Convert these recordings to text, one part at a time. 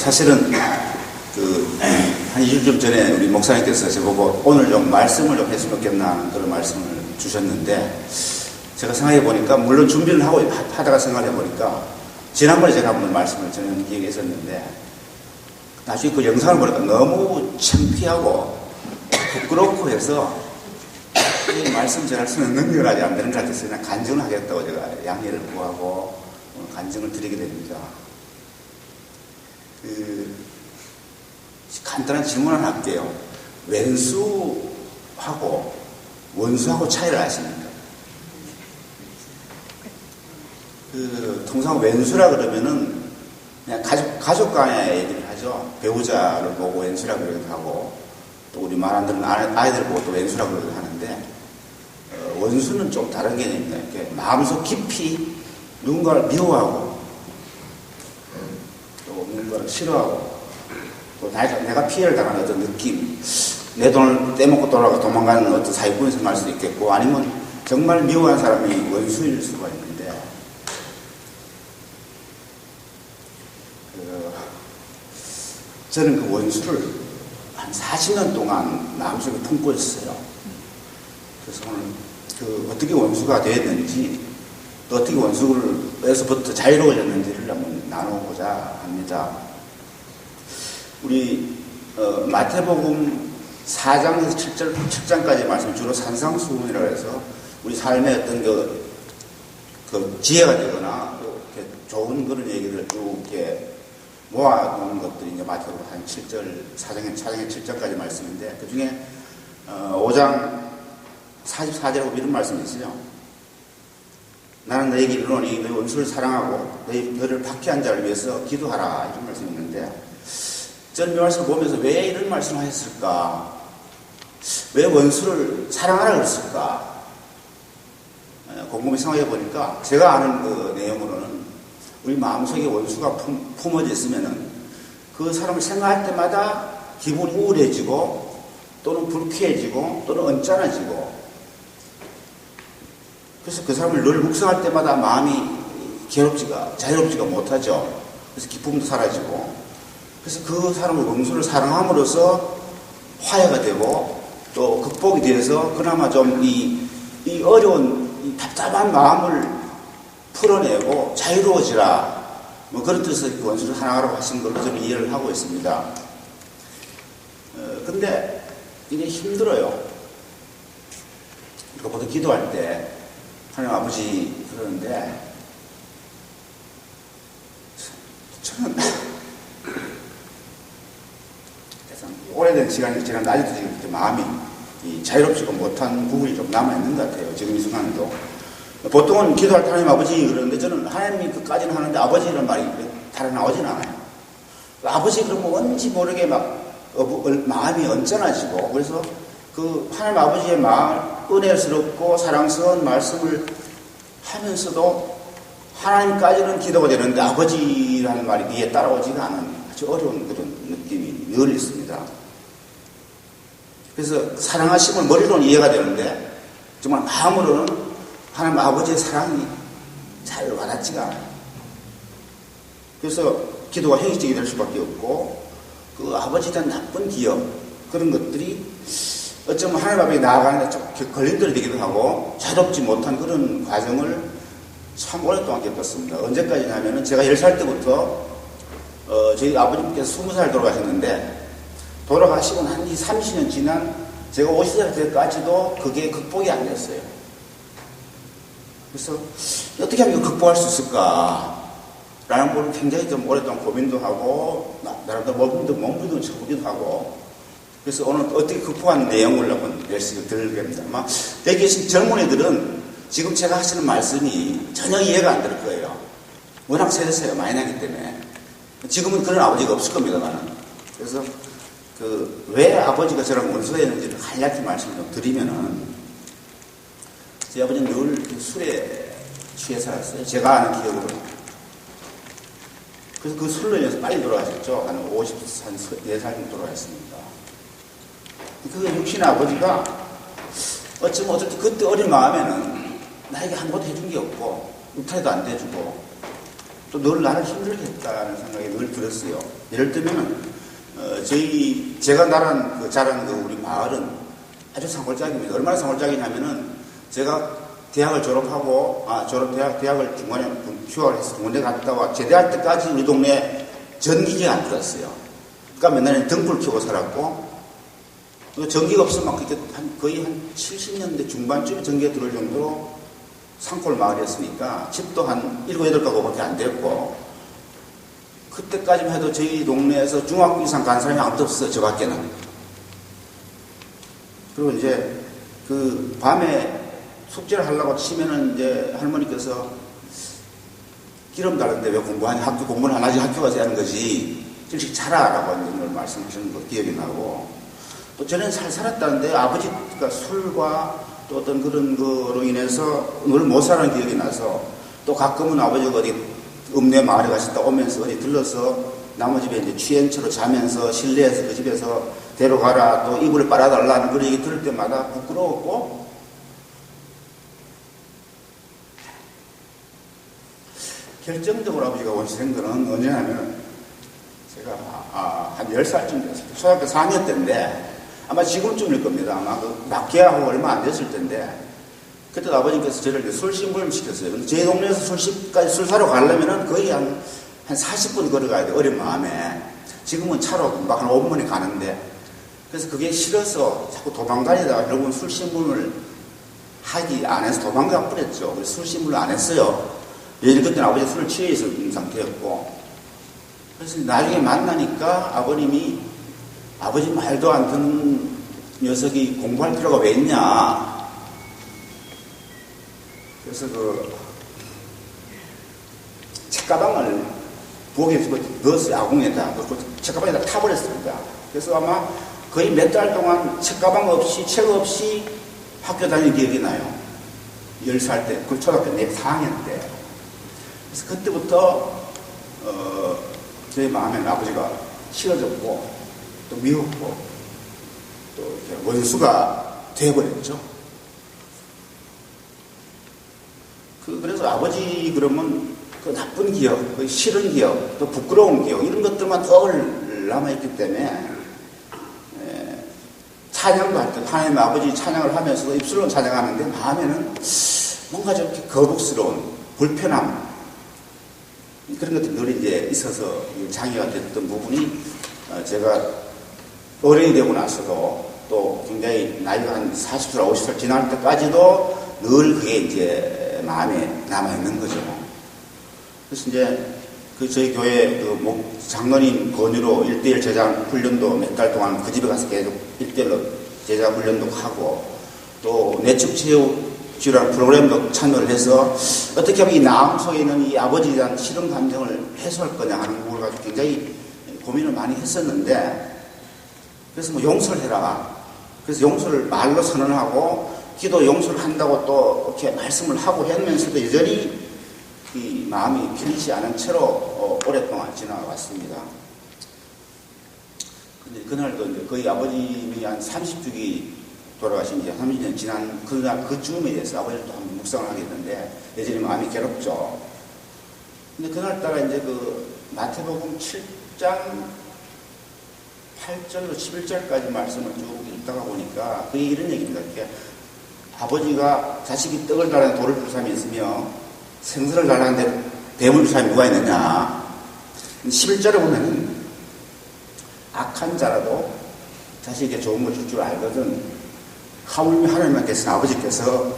사실은 한 2주 전에 우리 목사님께서 저보고 오늘 좀 말씀을 좀 했으면 좋겠나 하는 그런 말씀을 주셨는데, 제가 생각해 보니까, 물론 준비를 하다가 생각해 보니까, 지난번에 제가 한번 말씀을 전에 얘기했었는데, 나중에 그 영상을 보니까 너무 창피하고 부끄럽고 해서 이 말씀 전할 수는 능력하지 안 되는 것 같아서 그냥 간증을 하겠다고 제가 양해를 구하고 간증을 드리게 됩니다. 간단한 질문 하나 할게요. 왼수하고 원수하고 차이를 아십니까? 통상 왼수라 그러면은 그냥 가족 간의 얘기를 하죠. 배우자를 보고 왼수라 그러기도 하고, 또 우리 말 안 듣는 아이들 보고 또 왼수라 그러기도 하는데, 원수는 좀 다른 개념입니다. 이렇게 마음속 깊이 누군가를 미워하고, 또 누군가를 싫어하고, 또 내가 피해를 당하는 어떤 느낌, 내 돈을 떼먹고 도망가는 어떤 사기꾼이 생각할 수도 있겠고, 아니면 정말 미워하는 사람이 원수일 수가 있는데, 저는 그 원수를 한 40년 동안 마음속에 품고 있어요. 그래서 오늘 어떻게 원수가 되었는지, 또 어떻게 원수에서부터 자유로워졌는지를 한번 나눠보자 합니다. 우리 마태복음 4장에서 7장까지 말씀, 주로 산상수훈이라고 해서 우리 삶의 어떤 그 지혜가 되거나 또 이렇게 좋은 그런 얘기를 쭉 이렇게 모아놓은 것들이 이제 마태복음 한 4장의 7장까지 말씀인데, 그 중에 5장 44절하고 이런 말씀이 있어요. 나는 너에게 이르노니 너희 원수를 사랑하고 너를 박해한 자를 위해서 기도하라, 이런 말씀이 있는데, 저는 이 말씀을 보면서 왜 이런 말씀을 하셨을까? 왜 원수를 사랑하라 그랬을까? 곰곰이 생각해 보니까 제가 아는 그 내용으로는, 우리 마음속에 원수가 품어져 있으면은 그 사람을 생각할 때마다 기분이 우울해지고, 또는 불쾌해지고, 또는 언짢아지고, 그래서 그 사람을 늘 묵상할 때마다 마음이 자유롭지가 못하죠. 그래서 기쁨도 사라지고, 그래서 그 사람의 원수를 사랑함으로써 화해가 되고, 또 극복이 되어서 그나마 좀 이 어려운 이 답답한 마음을 풀어내고 자유로워지라, 뭐 그런 뜻에서 그 원수를 사랑하라고 하신 걸로 저는 이해를 하고 있습니다. 근데 이게 힘들어요. 우리가 보통 기도할 때 하나님 아버지 그러는데, 저는 오래된 시간이 지난 아직도 지금 마음이 자유롭지가 못한 부분이 좀 남아있는 것 같아요. 지금 이 순간에도. 보통은 기도할 때 하나님 아버지 그러는데, 저는 하나님이 그까지는 하는데 아버지라는 말이 잘 나오진 않아요. 아버지 그러면 뭔지 모르게 마음이 언짢아지고, 그래서 그 하나님 아버지의 은혜스럽고 사랑스러운 말씀을 하면서도 하나님까지는 기도가 되는데 아버지라는 말이 뒤에 따라오지가 않은 아주 어려운 그런 느낌이 늘 있습니다. 그래서 사랑하심을 머리로는 이해가 되는데 정말 마음으로는 하나님 아버지의 사랑이 잘 와닿지가 않아요. 그래서 기도가 형식적이 될 수밖에 없고, 그 아버지에 대한 나쁜 기억, 그런 것들이 어쩌면 하나님 앞에 나아가는 데 좀 걸림돌이 되기도 하고, 자유롭지 못한 그런 과정을 참 오랫동안 겪었습니다. 언제까지냐면은 제가 10살 때부터 저희 아버님께서 20살 돌아가셨는데, 돌아가시고 한 30년 지난 제가 50살 때까지도 그게 극복이 안 됐어요. 그래서 어떻게 하면 극복할 수 있을까? 라는 걸 굉장히 좀 오랫동안 고민도 하고, 나름대로 몸부림도 쳐보기도 하고, 그래서 오늘 어떻게 극복한 내용을 한번 열심히 들으겠습니다. 아마 여기 계신 젊은이들은 지금 제가 하시는 말씀이 전혀 이해가 안 될 거예요. 워낙 세대차이가 많이 나기 때문에. 지금은 그런 아버지가 없을 겁니다만. 그래서 왜 아버지가 저랑 원수가 있는지를 간략히 말씀을 좀 드리면은, 제 아버지는 늘 술에 취해 살았어요. 제가 아는 기억으로. 그래서 그 술로 인해서 빨리 돌아가셨죠. 한 54살 정도 돌아가셨습니다. 그 육신의 아버지가 어쩌면 그때 어린 마음에는 나에게 아무것도 해준 게 없고, 육탈도 안 돼주고, 또 늘 나를 힘들게 했다는 생각이 늘 들었어요. 예를 들면 제가 자란 우리 마을은 아주 산골짜기입니다. 얼마나 산골짜기냐면은 제가 대학을 졸업하고 대학을 중간에 휴학을 해서 군대 갔다 와 제대할 때까지 우리 동네에 전기가 안 들었어요. 그러니까 맨날 등불 켜고 살았고 전기가 없으면 거의 한 70년대 중반쯤에 전기가 들어올 정도로 산골 마을이었으니까 집도 한 7, 8가구밖에 안 됐고 그때까지만 해도 저희 동네에서 중학교 이상 간 사람이 아무도 없어요. 저 밖에는. 그리고 이제 그 밤에 숙제를 하려고 치면은 이제 할머니께서 기름 달는데 왜 공부하냐? 공부는 안 하지 학교 가서 하는 거지. 일찍 자라라고 이제 말씀하시는 거 기억이 나고 또 저는 잘 살았다는데 아버지가 술과 또 어떤 그런 거로 인해서 늘 못 사는 기억이 나서 또 가끔은 아버지가 어디 읍내 마을에 가셨다 오면서 어디 들러서 나무 집에 이제 취한 채로 자면서 실내에서 그 집에서 데려가라 또 이불을 빨아달라는 그런 얘기 들을 때마다 부끄러웠고 결정적으로 아버지가 원시된 거는 언제냐면 제가 한 10살쯤 됐을 때 초등학교 4학년 때인데 아마 지금쯤일 겁니다. 아마 그 낙계하고 얼마 안 됐을 때인데 그때 아버님께서 저를 이제 술심부름 시켰어요. 근데 제 동네에서 술 사러 가려면은 거의 한 40분 걸어가야 돼. 어린 마음에. 지금은 차로 금방 한 5분만에 가는데. 그래서 그게 싫어서 자꾸 도망다니다가 결국은 술심부름을 하기 안 해서 도망가 버렸죠. 그래서 술심부름을 안 했어요. 예전 그때는 아버지 술을 취해 있는 상태였고. 그래서 나중에 만나니까 아버님이 아버지 말도 안 듣는 녀석이 공부할 필요가 왜 있냐. 그래서 그 책가방을 부엌에 넣었어요. 아궁에다. 그 책가방에다 타버렸습니다. 그래서 아마 거의 몇 달 동안 책가방 없이 책 없이 학교 다니는 기억이 나요. 10살 때, 그 초등학교 4학년 때. 그래서 그때부터 제 마음에는 아버지가 싫어졌고 또 미웠고 또 이렇게 원수가 되어버렸죠. 그래서 아버지 그러면 그 나쁜 기억, 그 싫은 기억, 또 부끄러운 기억 이런 것들만 늘 남아있기 때문에 찬양도 할 때 하나님 아버지 찬양을 하면서도 입술로 찬양하는데 마음에는 뭔가 저렇게 거북스러운 불편함 그런 것들이 늘 이제 있어서 장애가 됐던 부분이 제가 어른이 되고 나서도 또 굉장히 나이가 한 40살, 50살 지날 때까지도 늘 그게 이제 마음에 남아있는 거죠. 그래서 이제 저희 교회 장로님 권유로 1대1 제자 훈련도 몇 달 동안 그 집에 가서 계속 1대1로 제자 훈련도 하고 또 내축체육이라는 프로그램도 참여를 해서 어떻게 하면 이 마음 속에 있는 이 아버지에 대한 싫은 감정을 해소할 거냐 하는 부분을 가지고 굉장히 고민을 많이 했었는데 그래서 뭐 용서를 해라. 그래서 용서를 말로 선언하고 기도 용서를 한다고 또 이렇게 말씀을 하고 했면서도 여전히 이 마음이 편치 않은 채로 오랫동안 지나왔습니다. 근데 그날도 이제 거의 아버님이 한 30주기 돌아가신 지 30년 지난 그날 그쯤에 대해서 아버지를 또 한번 묵상을 하겠는데 여전히 마음이 괴롭죠. 근데 그날따라 이제 그 마태복음 7장 8절로 11절까지 말씀을 쭉 읽다가 보니까 그게 이런 얘기입니다. 이렇게 아버지가 자식이 떡을 달라는 돌을 줄 사람이 있으며 생선을 달라는데 뱀을 줄 사람이 누가 있느냐. 11절에 보면은 악한 자라도 자식에게 좋은 걸 줄 줄 알거든. 하나님께서 아버지께서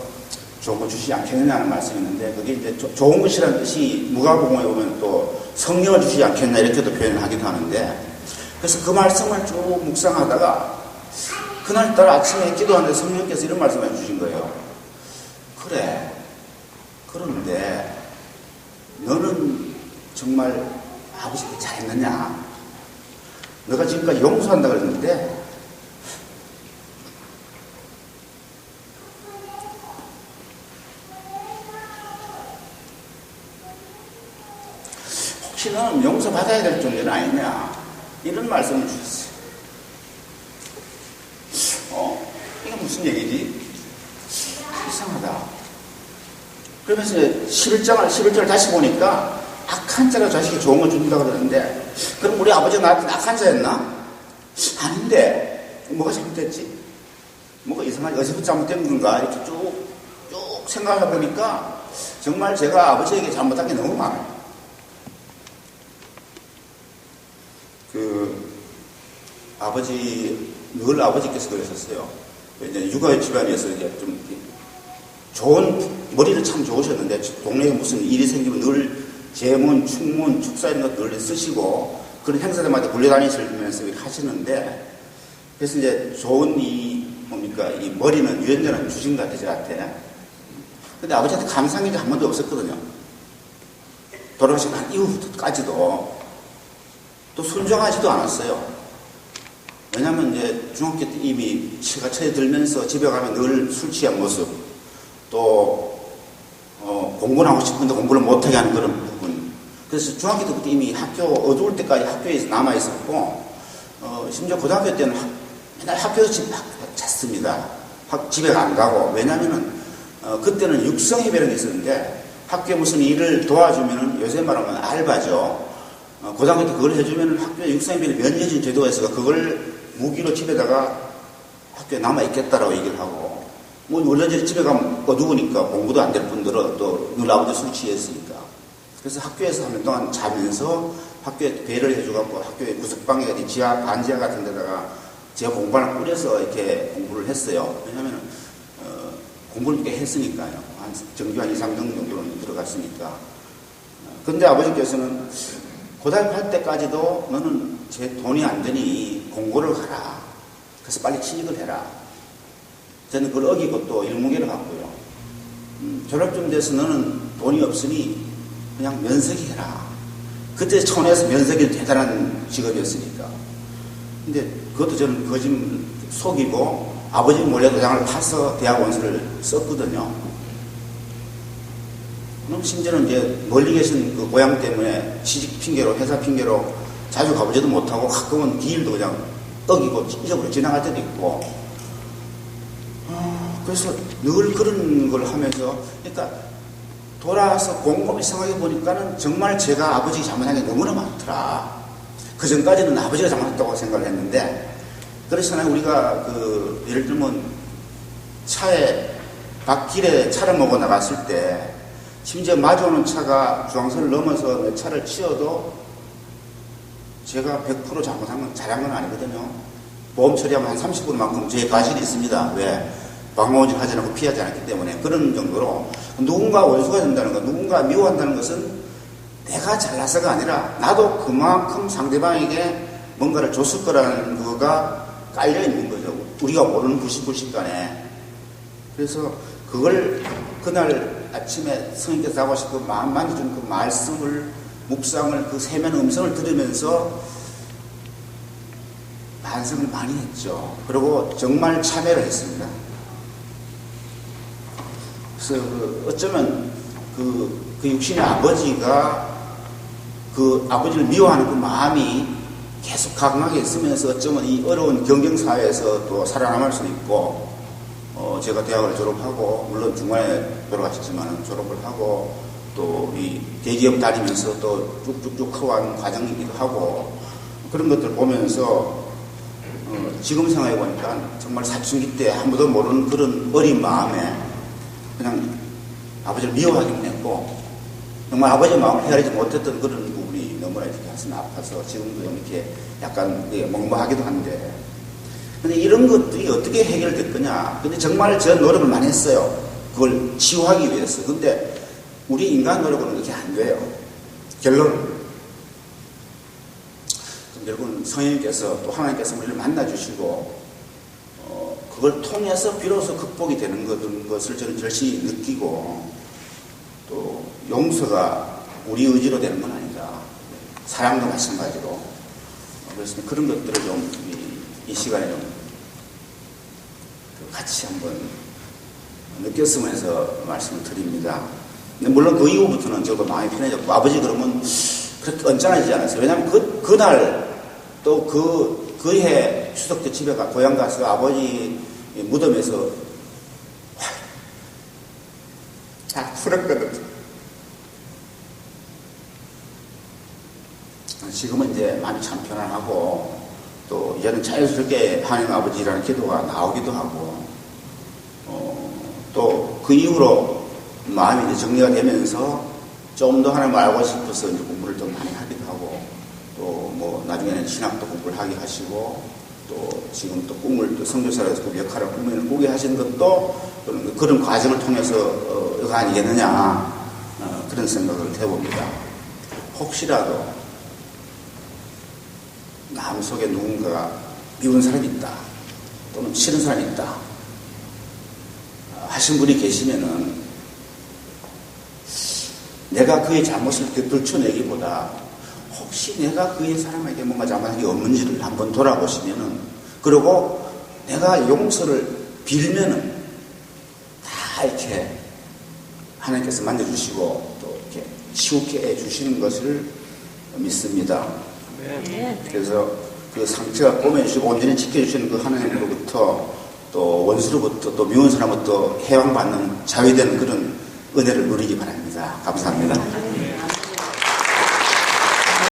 좋은 거 주시지 않겠느냐는 말씀이 있는데 그게 이제 좋은 것이라는 뜻이 누가복음에 보면 또 성령을 주시지 않겠냐 이렇게도 표현을 하기도 하는데 그래서 그 말씀을 쭉 묵상하다가 그날따라 아침에 기도하는데 성령께서 이런 말씀을 해주신 거예요. 그래. 그런데 너는 정말 아버지께 잘했느냐? 너가 지금까지 용서한다 그랬는데 혹시 너는 용서받아야 될 존재는 아니냐? 이런 말씀을 주셨어요. 이게 무슨 얘기지? 이상하다. 그러면서 11절 다시 보니까 악한 자가 자식이 좋은 걸 준다고 그러는데, 그럼 우리 아버지가 나한테 악한 자였나? 아닌데, 뭐가 잘못됐지? 뭐가 이상하지? 어디서 잘못된 건가? 이렇게 쭉 생각해 보니까 정말 제가 아버지에게 잘못한 게 너무 많아요. 늘 아버지께서 그러셨어요. 이제 육아 집안이어서 이제 좀 좋은, 머리를 참 좋으셨는데, 동네에 무슨 일이 생기면 늘 제문, 축문, 축사 이런 것 늘 쓰시고, 그런 행사들마다 굴려다니시면서 하시는데, 그래서 이제 좋은 이 머리는 유전자는 주신 것 같아요, 저한테. 근데 아버지한테 감상이 한 번도 없었거든요. 돌아가시고 난 이후까지도. 또 순종하지도 않았어요. 왜냐면 이제 중학교 때 이미 치가 처에 들면서 집에 가면 늘 술 취한 모습, 또 공부를 하고 싶은데 공부를 못하게 하는 그런 부분. 그래서 중학교 때부터 이미 학교 어두울 때까지 학교에서 남아 있었고, 심지어 고등학교 때는 맨날 학교에서 잤습니다. 집에 안 가고. 왜냐면은 그때는 육성회비라는 게 있었는데, 학교에 무슨 일을 도와주면은, 요새 말하면 알바죠. 고등학교 때 그걸 해주면은 학교에 육성회비를 면제해준 제도가 있어서 그걸 무기로 집에다가 학교에 남아있겠다라고 얘기를 하고, 원래대로 집에 가면 어두우니까 공부도 안 될 뿐더러 또 늘 아버지 술 취했으니까. 그래서 학교에서 하는 동안 자면서 학교에 배를 해줘갖고 학교에 구석방에 지하, 반지하 같은 데다가 제가 공부를 꾸려서 이렇게 공부를 했어요. 왜냐면, 공부를 꽤 했으니까요. 정규 한 2, 3등 정도는 들어갔으니까. 근데 아버지께서는 고등학교 할 때까지도 너는 제 돈이 안 되니 공고를 가라. 그래서 빨리 취직을 해라. 저는 그걸 어기고 또 일무게를 갔고요. 졸업쯤 돼서 너는 돈이 없으니 그냥 면세기 해라. 그때 촌에서 면세기는 대단한 직업이었으니까. 근데 그것도 저는 거짓 속이고 아버지 몰래 도장을 파서 대학 원서를 썼거든요. 그럼 심지어는 이제 멀리 계신 그 고향 때문에 취직 핑계로, 회사 핑계로 자주 가보지도 못하고 가끔은 길도 그냥 어기고 잊어버려 지나갈 때도 있고. 그래서 늘 그런 걸 하면서, 그러니까 돌아와서 곰곰이 생각해 보니까는 정말 제가 아버지가 잘못한 게 너무나 많더라. 그 전까지는 아버지가 잘못했다고 생각을 했는데, 그래서 우리가 예를 들면 차에 갓길에 차를 몰고 나갔을 때 심지어 마주오는 차가 중앙선을 넘어서 내 차를 치어도 제가 100% 잘한 건 아니거든요. 보험 처리하면 한 30%만큼 제 과실이 있습니다. 왜? 방어질 하지 않고 피하지 않았기 때문에. 그런 정도로 누군가 원수가 된다는 것, 누군가 미워한다는 것은 내가 잘나서가 아니라 나도 그만큼 상대방에게 뭔가를 줬을 거라는 거가 깔려있는 거죠. 우리가 모르는 불식간에. 그래서 그걸 그날 아침에 성인께서 하고 싶고 마음만이 준 그 말씀을, 묵상을, 그 세면 음성을 들으면서 반성을 많이 했죠. 그리고 정말 참회를 했습니다. 그래서 어쩌면 그 육신의 아버지가 그 아버지를 미워하는 그 마음이 계속 강하게 있으면서 어쩌면 이 어려운 경쟁사회에서 또 살아남을 수 있고, 제가 대학을 졸업하고, 물론 중간에 돌아가셨지만 졸업을 하고, 또 이 대기업 다니면서 또 쭉쭉쭉 커온 과정이기도 하고, 그런 것들 보면서, 지금 생각해 보니까 정말 사춘기 때 아무도 모르는 그런 어린 마음에 그냥 아버지를 미워하기만 했고, 정말 아버지의 마음을 헤아리지 못했던 그런 부분이 너무나 이렇게 가슴이 아파서 지금도 이렇게 약간 멍멍하기도 한데, 근데 이런 것들이 어떻게 해결될 거냐. 근데 정말 저 노력을 많이 했어요. 그걸 치유하기 위해서. 근데 우리 인간 노력은 그렇게 안 돼요. 결론은 성령님께서 또 하나님께서 우리를 만나주시고, 그걸 통해서 비로소 극복이 되는 것을 저는 절실히 느끼고, 또 용서가 우리 의지로 되는 건 아니다. 사랑도 마찬가지로. 그래서 그런 것들을 좀 이 시간에 좀 같이 한번 느꼈으면 해서 말씀을 드립니다. 근데 물론 그 이후부터는 저도 마음이 편해졌고, 아버지 그러면 그렇게 언짢아지지 않았어요. 왜냐하면 그날 또 그해 추석 때 집에 고향 가서 아버지 무덤에서 다 풀었거든. 지금은 이제 마음이 참 편안하고 또 이제는 자연스럽게 하나님 아버지라는 기도가 나오기도 하고 또 그 이후로 마음이 이제 정리가 되면서 좀 더 하나님을 알고 싶어서 이제 공부를 좀 많이 하기도 하고 또 뭐 나중에는 신학도 공부를 하게 하시고 또 지금 또 꿈을 또 선교사로서 그 역할을 꾸게 하신 것도 그런 과정을 통해서가 아니겠느냐 그런 생각을 해봅니다. 혹시라도 마음속에 누군가가 미운 사람이 있다 또는 싫은 사람이 있다 하신 분이 계시면은 내가 그의 잘못을 이렇게 들춰내기보다 혹시 내가 그의 사람에게 뭔가 잘못한 게 없는지를 한번 돌아보시면은 그리고 내가 용서를 빌면은 다 이렇게 하나님께서 만져주시고 또 이렇게 치우게 해주시는 것을 믿습니다. 그래서 그 상처가 꼬매주시고 온전히 지켜주시는 그 하나님으로부터 또 원수로부터 또 미운 사람부터 해방받는 자유되는 그런 은혜를 누리기 바랍니다. 감사합니다.